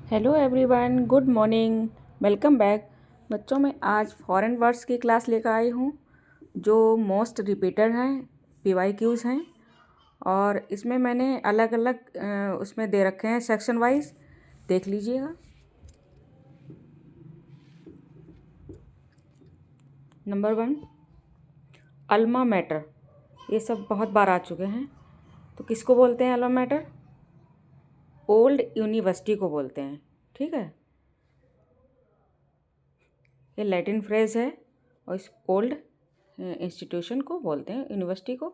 Hello everyone, good morning, welcome back. बच्चों मैं आज फॉरेन वर्ड्स की क्लास लेकर आई हूँ जो मोस्ट रिपीटेड हैं, पीवाईक्यूज़ हैं। और इसमें मैंने अलग अलग उसमें दे रखे हैं सेक्शन वाइज, देख लीजिएगा। Number 1, alma mater. ये सब बहुत बार आ चुके हैं। तो किसको बोलते हैं अल्मा मैटर? ओल्ड यूनिवर्सिटी को बोलते हैं। ठीक है, ये लैटिन फ्रेज है और इस ओल्ड इंस्टीट्यूशन को बोलते हैं, यूनिवर्सिटी को।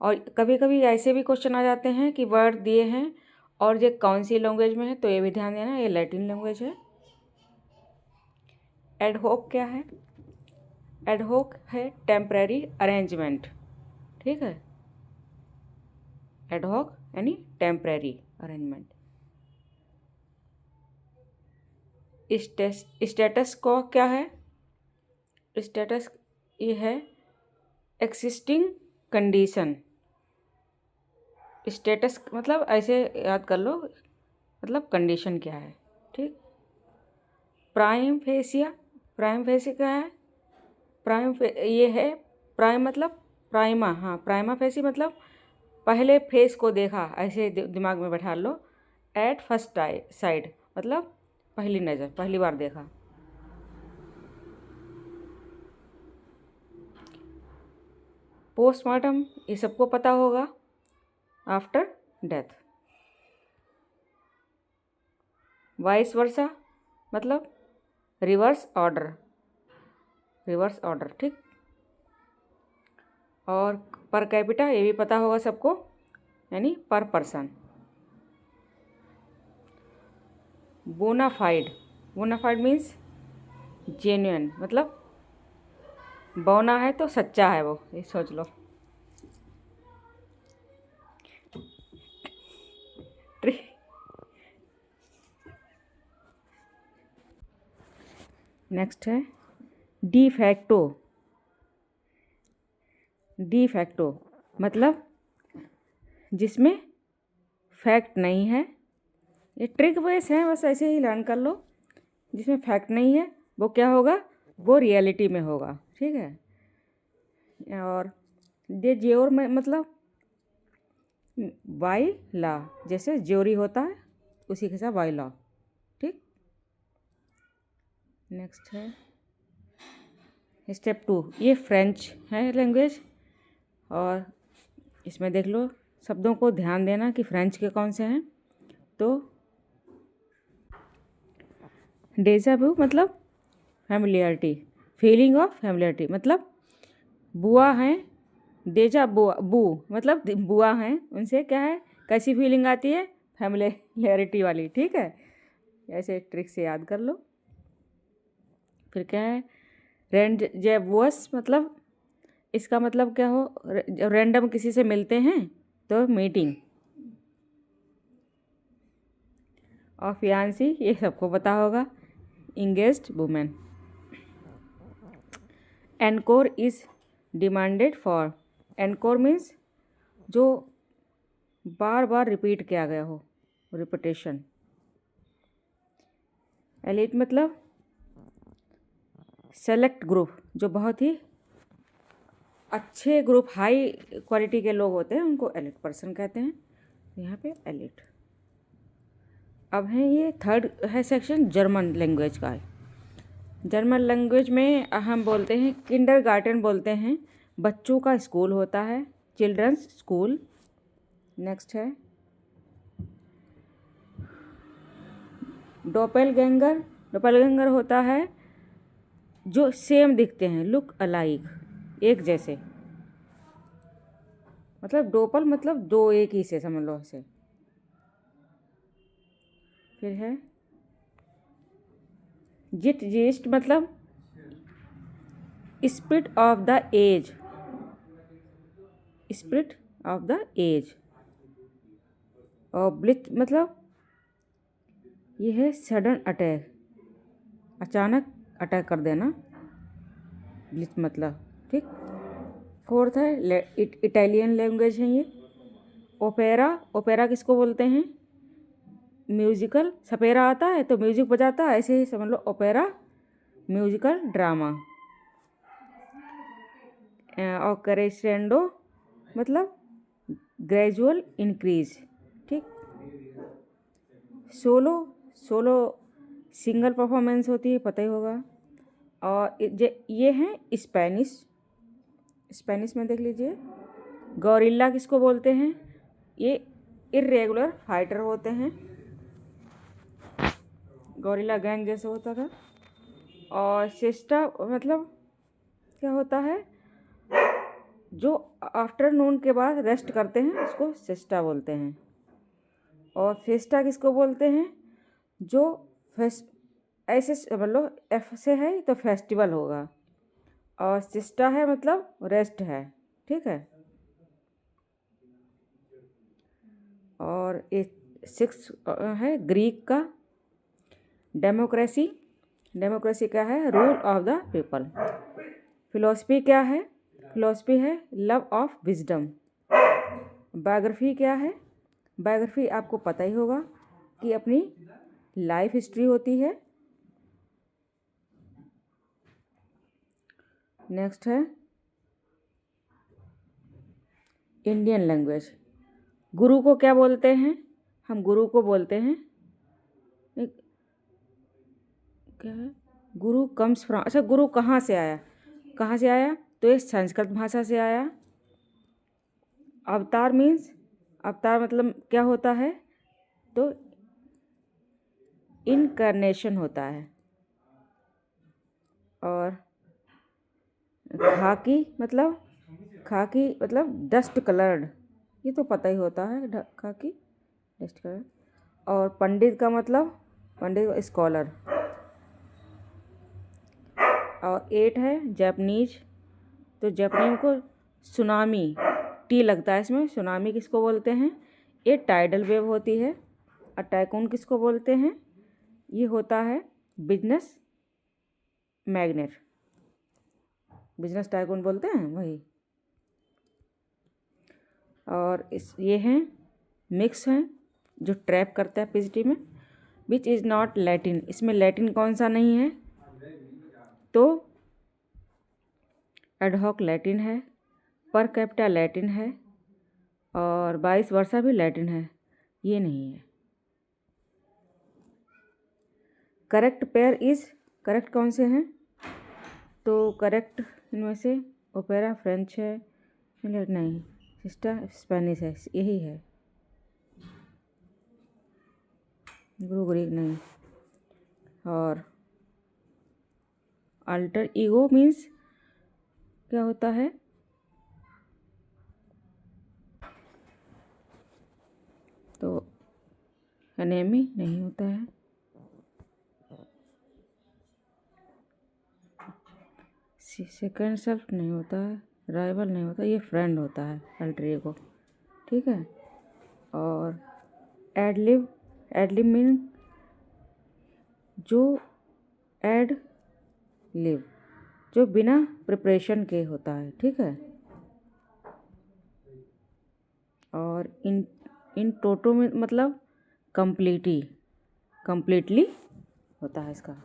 और कभी कभी ऐसे भी क्वेश्चन आ जाते हैं कि वर्ड दिए हैं और ये कौन सी लैंग्वेज में है, तो ये भी ध्यान देना, ये लैटिन लैंग्वेज है। एडहोक क्या है? एडहोक है टेम्परेरी अरेंजमेंट। ठीक है, एडहोक यानी टेम्परेरी अरेंजमेंट। स्टेटस को क्या है? स्टेटस ये है एक्सिस्टिंग कंडीशन। स्टेटस मतलब ऐसे याद कर लो, मतलब कंडीशन क्या है। ठीक। प्राइम फेसिया, प्राइम फेसिया क्या है? ये है प्राइम मतलब प्राइमा, हाँ प्राइमा फेसी मतलब पहले फेस को देखा, ऐसे दिमाग में बैठा लो। एट फर्स्ट साइड मतलब पहली नज़र, पहली बार देखा। पोस्टमार्टम ये सबको पता होगा, आफ्टर डेथ। वाइस वर्सा मतलब रिवर्स ऑर्डर, रिवर्स ऑर्डर। ठीक। और पर कैपिटा ये भी पता होगा सबको, यानी per person. Bonafide, bonafide means genuine, मतलब बौना है तो सच्चा है वो, ये सोच लो। नेक्स्ट है डी फैक्टो। डी फैक्टो मतलब जिसमें फैक्ट नहीं है। ये ट्रिक बेस है, बस ऐसे ही लर्न कर लो। जिसमें फैक्ट नहीं है वो क्या होगा? वो रियलिटी में होगा। ठीक है। और ये ज्योर में मतलब बाई लॉ, जैसे ज्योरी होता है उसी के साथ बाई लॉ। ठीक। नेक्स्ट है स्टेप 2, ये फ्रेंच है लैंग्वेज। और इसमें देख लो, शब्दों को ध्यान देना कि फ्रेंच के कौन से हैं। तो डेजा वू मतलब फैमिलियरिटी, फीलिंग ऑफ फैमिलियरिटी मतलब बुआ हैं। डेजा बुआ, बू मतलब बुआ हैं, उनसे क्या है, कैसी फीलिंग आती है? फैमिलियरिटी वाली। ठीक है, ऐसे ट्रिक से याद कर लो। फिर क्या है रेंडजेवस मतलब इसका मतलब क्या हो? जब रैंडम किसी से मिलते हैं तो मीटिंग। और फियांसी ये सबको पता होगा, engaged women. Encore is demanded for, encore means जो बार बार रिपीट किया गया हो, रिपीटेशन। एलिट मतलब सेलेक्ट ग्रुप, जो बहुत ही अच्छे ग्रुप, हाई क्वालिटी के लोग होते हैं उनको एलिट पर्सन कहते हैं। यहाँ पे एलिट। अब है ये थर्ड है सेक्शन, जर्मन लैंग्वेज का है। जर्मन लैंग्वेज में हम बोलते हैं किंडरगार्टन बोलते हैं, बच्चों का स्कूल होता है, चिल्ड्रंस स्कूल। नेक्स्ट है डोपेलगैंगर। डोपेलगैंगर होता है जो सेम दिखते हैं, लुक अलाइक, एक जैसे। मतलब डोपल मतलब दो, एक ही से समझ लो ऐसे। फिर है जिट जिस्ट मतलब spirit of the age, spirit of the age. और ब्लिथ मतलब ये है सडन अटैक, अचानक अटैक कर देना, ब्लिथ मतलब। ठीक। फोर्थ है इटालियन लैंग्वेज है ये, ओपेरा। ओपेरा किसको बोलते हैं? म्यूजिकल सपेरा आता है तो म्यूजिक बजाता है, ऐसे ही समझ लो ओपेरा म्यूजिकल ड्रामा। और क्रेसेंडो मतलब ग्रेजुअल इंक्रीज, ठीक। सोलो सोलो सिंगल परफॉर्मेंस होती है, पता ही होगा। और ये हैं स्पेनिश, स्पेनिश में देख लीजिए। गौरिल्ला किसको बोलते हैं? ये इर्रेगुलर फाइटर होते हैं, गौरिल्ला गैंग जैसे होता था। और सिस्टा मतलब क्या होता है? जो आफ्टरनून के बाद रेस्ट करते हैं उसको सिस्टा बोलते हैं। और फेस्टा किसको बोलते हैं? जो ऐसे समझ लो, एफ से है तो फेस्टिवल होगा, और सिस्टा है मतलब रेस्ट है, ठीक है। और ये 6 है ग्रीक का। डेमोक्रेसी, डेमोक्रेसी क्या है? Rule of the people. Philosophy क्या है? फिलॉसफी है लव ऑफ विजडम। बायोग्राफी क्या है? बायोग्राफी आपको पता ही होगा कि अपनी लाइफ हिस्ट्री होती है। नेक्स्ट है इंडियन लैंग्वेज। गुरु को क्या बोलते हैं? हम गुरु को बोलते हैं क्या है? गुरु कम्स फ्रॉम, अच्छा गुरु कहाँ से आया? कहाँ से आया? तो ये संस्कृत भाषा से आया। अवतार मीन्स, अवतार मतलब क्या होता है? तो इनकारनेशन होता है। और खाकी मतलब डस्ट कलर्ड, ये तो पता ही होता है, खाकी डस्ट कलर्ड। और पंडित का मतलब, पंडित स्कॉलर। और 8 है जापानीज, तो जापानी को सुनामी, टी लगता है इसमें। सुनामी किसको बोलते हैं? ये टाइडल वेव होती है। और टाइकून किसको बोलते हैं? ये होता है बिजनेस मैग्नेट, बिजनेस टाइकून बोलते हैं वही। और ये हैं मिक्स हैं जो ट्रैप करता है पीजीटी में। विच इज़ नॉट लैटिन, इसमें लैटिन कौन सा नहीं है? तो एडहॉक लैटिन है, पर कैपिटा लैटिन है, और 22 वर्षा भी लैटिन है, ये नहीं है। करेक्ट पेयर इज़, करेक्ट कौन से हैं? तो करेक्ट इनमें से ओपेरा फ्रेंच है, नहीं सिस्टा स्पेनिश है, यही है। गुरु ग्रीक नहीं। और अल्टर ईगो मीन्स क्या होता है? तो एनेमी नहीं होता है। सेकंड सेल्फ नहीं होता है, राइवल नहीं होता, ये फ्रेंड होता है अल्टर ईगो, ठीक है। और एडलिब, एडलिब मीन जो एड लिव, जो बिना प्रिपरेशन के होता है, ठीक है। और इन टोटो में मतलब कंप्लीटली होता है इसका,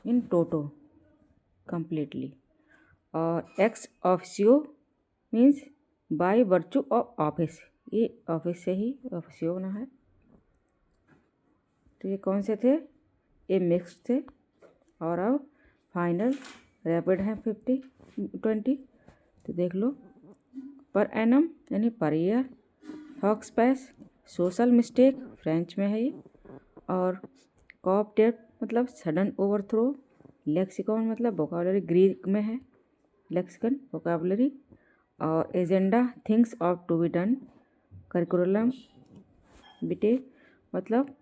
इन टोटो कंप्लीटली। और ex officio means by virtue of office, ये ऑफिस से ही ऑफिसियो होना है। तो ये कौन से थे? ये मिक्स थे। और अब फाइनल रैपिड है 50-20, तो देख लो। पर एनम यानी पर ईयर, हॉक्स पैस सोशल मिस्टेक फ्रेंच में है ये। और कॉप डेट मतलब सडन ओवरथ्रो। लेक्सिकॉन मतलब वोकाबुलरी ग्रीक में है, लेक्सिकन वोकाबुलरी। और agenda things of to be done. Curriculum vitae मतलब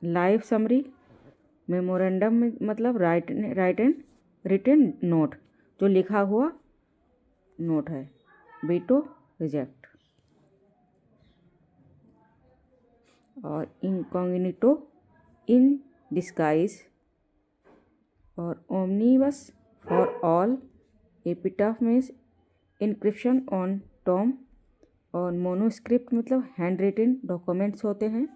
लाइफ समरी। मेमोरेंडम में मतलब राइट एंड रिटन नोट, जो लिखा हुआ नोट है। Veto reject. और इनकॉग्निटो इन डिस्गाइज। और omnibus for all. Epitaph means inscription on tomb. और मोनोस्क्रिप्ट मतलब हैंड रिटन डॉक्यूमेंट्स होते हैं।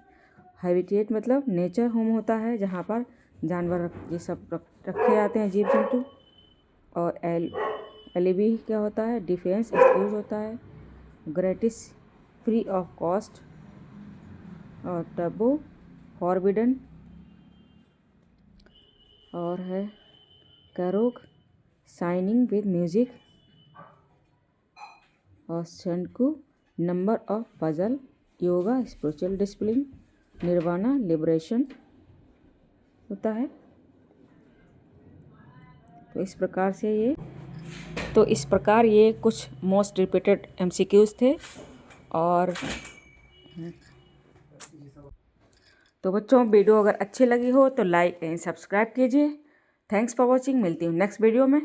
हैबिटेट मतलब नेचर होम होता है जहाँ पर जानवर ये सब रखे जाते हैं, जीव जंतु। और एलिबी क्या होता है, डिफेंस एक्सक्यूज होता है। ग्रेटिस फ्री ऑफ कॉस्ट। और टबो फॉरबिडन। और है कैरोक साइनिंग विद म्यूजिक। और शंकु number of puzzle. Yoga spiritual discipline. Nirvana liberation होता है। तो इस प्रकार ये कुछ मोस्ट रिपीटेड MCQs थे। और तो बच्चों, वीडियो अगर अच्छी लगी हो तो लाइक एंड सब्सक्राइब कीजिए। Thanks for watching. मिलती हूँ नेक्स्ट वीडियो में।